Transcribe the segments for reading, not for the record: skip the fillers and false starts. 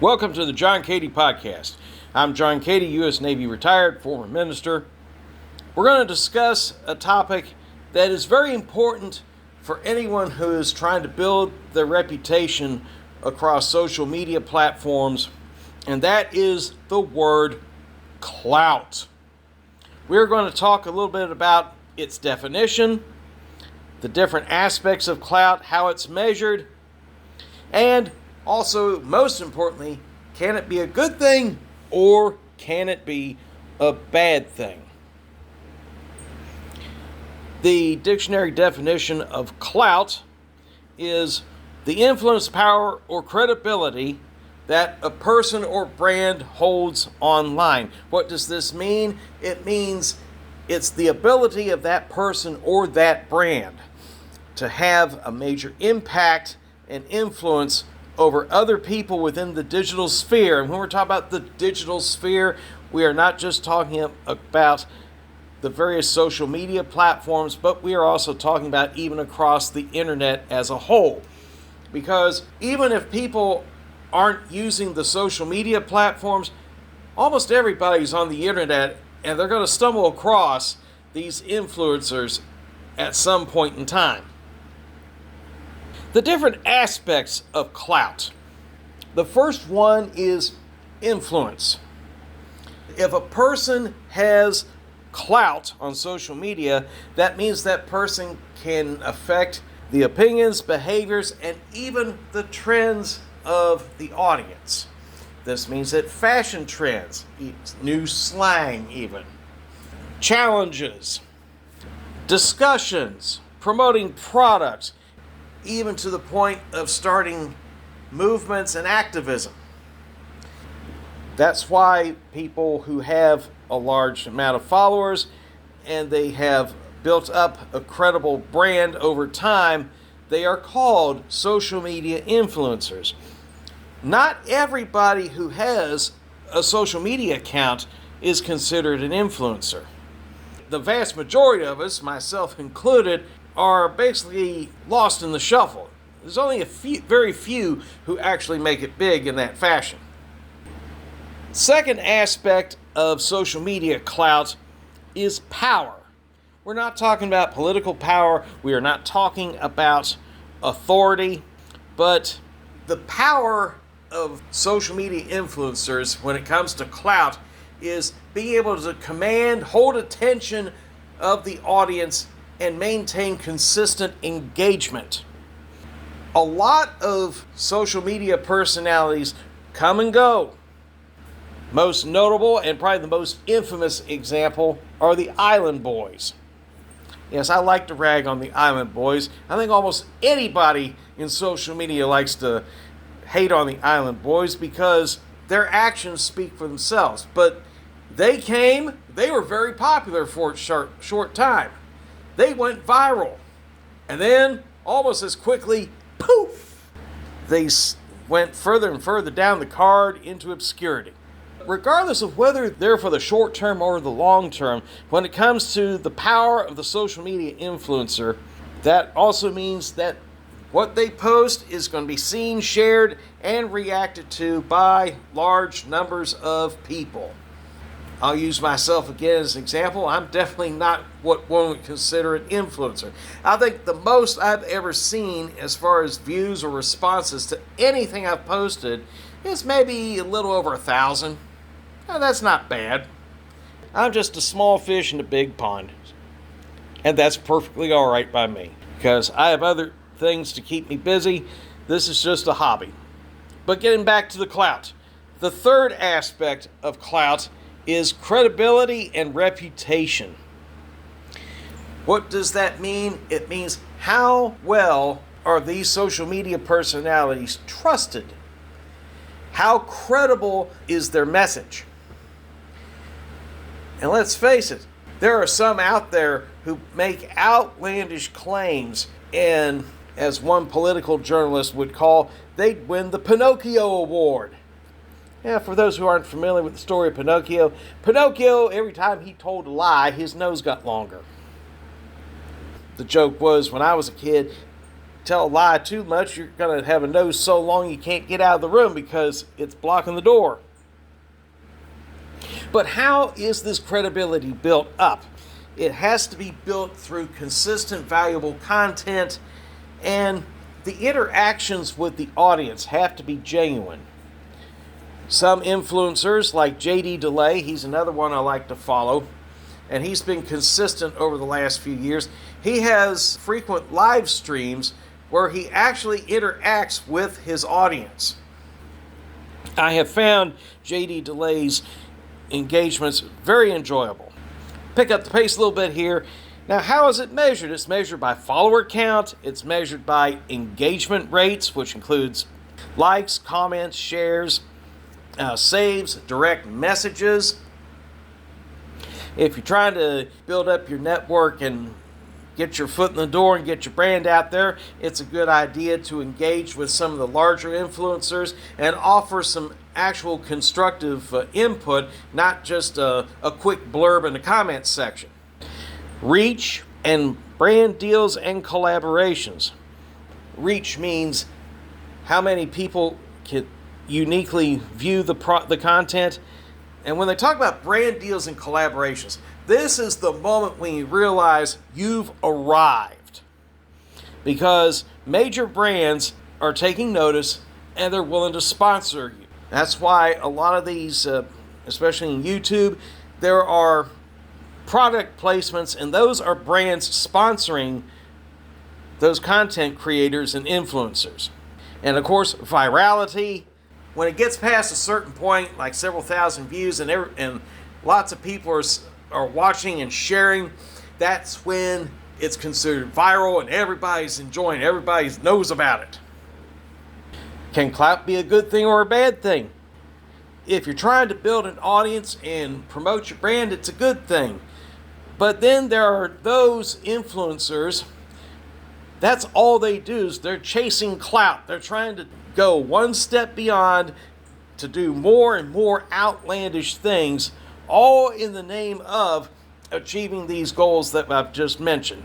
Welcome to the John Cady podcast. I'm John Cady, U.S. Navy retired, former minister. We're going to discuss a topic that is very important for anyone who is trying to build their reputation across social media platforms, and that is the word clout. We're going to talk a little bit about its definition, the different aspects of clout, how it's measured, and also, most importantly, can it be a good thing or can it be a bad thing? The dictionary definition of clout is the influence, power, or credibility that a person or brand holds online. What does this mean? It means it's the ability of that person or that brand to have a major impact and influence over other people within the digital sphere. And when we're talking about the digital sphere, we are not just talking about the various social media platforms, but we are also talking about even across the internet as a whole. Because even if people aren't using the social media platforms, almost everybody's on the internet and they're going to stumble across these influencers at some point in time. The different aspects of clout. The first one is influence. If a person has clout on social media, that means that person can affect the opinions, behaviors, and even the trends of the audience. This means that fashion trends, new slang even, challenges, discussions, promoting products, even to the point of starting movements and activism. That's why people who have a large amount of followers and they have built up a credible brand over time, they are called social media influencers. Not everybody who has a social media account is considered an influencer. The vast majority of us, myself included, are basically lost in the shuffle. There's only very few who actually make it big in that fashion. Second aspect of social media clout is power. We're not talking about political power. We are not talking about authority. But the power of social media influencers when it comes to clout is being able to command, hold attention of the audience and maintain consistent engagement. A lot of social media personalities come and go. Most notable and probably the most infamous example are the Island Boys. Yes, I like to rag on the Island Boys. I think almost anybody in social media likes to hate on the Island Boys because their actions speak for themselves. But they were very popular for a short time. They went viral. And then, almost as quickly, poof, they went further and further down the card into obscurity. Regardless of whether they're for the short term or the long term, when it comes to the power of the social media influencer, that also means that what they post is going to be seen, shared, and reacted to by large numbers of people. I'll use myself again as an example. I'm definitely not what one would consider an influencer. I think the most I've ever seen as far as views or responses to anything I've posted is maybe a little over 1,000. Now, that's not bad. I'm just a small fish in a big pond. And that's perfectly all right by me because I have other things to keep me busy. This is just a hobby. But getting back to the clout. The third aspect of clout is credibility and reputation. What does that mean? It means how well are these social media personalities trusted? How credible is their message? And let's face it, there are some out there who make outlandish claims and, as one political journalist would call, they'd win the Pinocchio Award. Yeah, for those who aren't familiar with the story of Pinocchio, every time he told a lie, his nose got longer. The joke was, when I was a kid, tell a lie too much, you're going to have a nose so long you can't get out of the room because it's blocking the door. But how is this credibility built up? It has to be built through consistent, valuable content, and the interactions with the audience have to be genuine. Some influencers, like Cady, he's another one I like to follow, and he's been consistent over the last few years. He has frequent live streams where he actually interacts with his audience. I have found Cady's engagements very enjoyable. Pick up the pace a little bit here. Now, how is it measured? It's measured by follower count. It's measured by engagement rates, which includes likes, comments, shares, saves, direct messages. If you're trying to build up your network and get your foot in the door and get your brand out there, it's a good idea to engage with some of the larger influencers and offer some actual constructive input, not just a quick blurb in the comments section. Reach and brand deals and collaborations. Reach means how many people can uniquely view the content. And when they talk about brand deals and collaborations, this is the moment when you realize you've arrived. Because major brands are taking notice and they're willing to sponsor you. That's why a lot of these, especially in YouTube, there are product placements, and those are brands sponsoring those content creators and influencers. And of course, virality. When it gets past a certain point, like several thousand views, and lots of people are watching and sharing, that's when it's considered viral and everybody's enjoying it. Everybody knows about it. Can clout be a good thing or a bad thing? If you're trying to build an audience and promote your brand, it's a good thing. But then there are those influencers, that's all they do is they're chasing clout. They're trying to go one step beyond to do more and more outlandish things, all in the name of achieving these goals that I've just mentioned.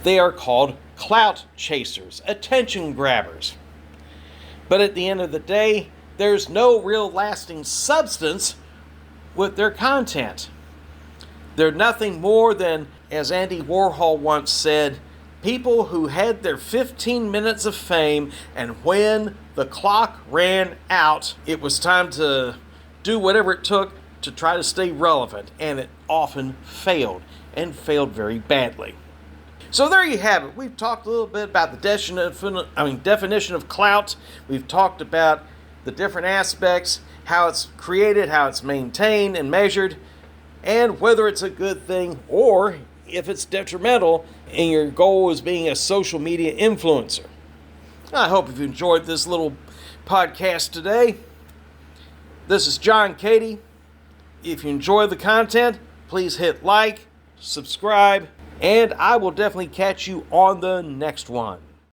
They are called clout chasers, attention grabbers. But at the end of the day, there's no real lasting substance with their content. They're nothing more than, as Andy Warhol once said, people who had their 15 minutes of fame, and when the clock ran out, it was time to do whatever it took to try to stay relevant, and it often failed, and failed very badly. So there you have it. We've talked a little bit about the definition of clout. We've talked about the different aspects, how it's created, how it's maintained and measured, and whether it's a good thing or if it's detrimental and your goal is being a social media influencer. I hope you've enjoyed this little podcast today. This is John Cady. If you enjoy the content, please hit like, subscribe, and I will definitely catch you on the next one.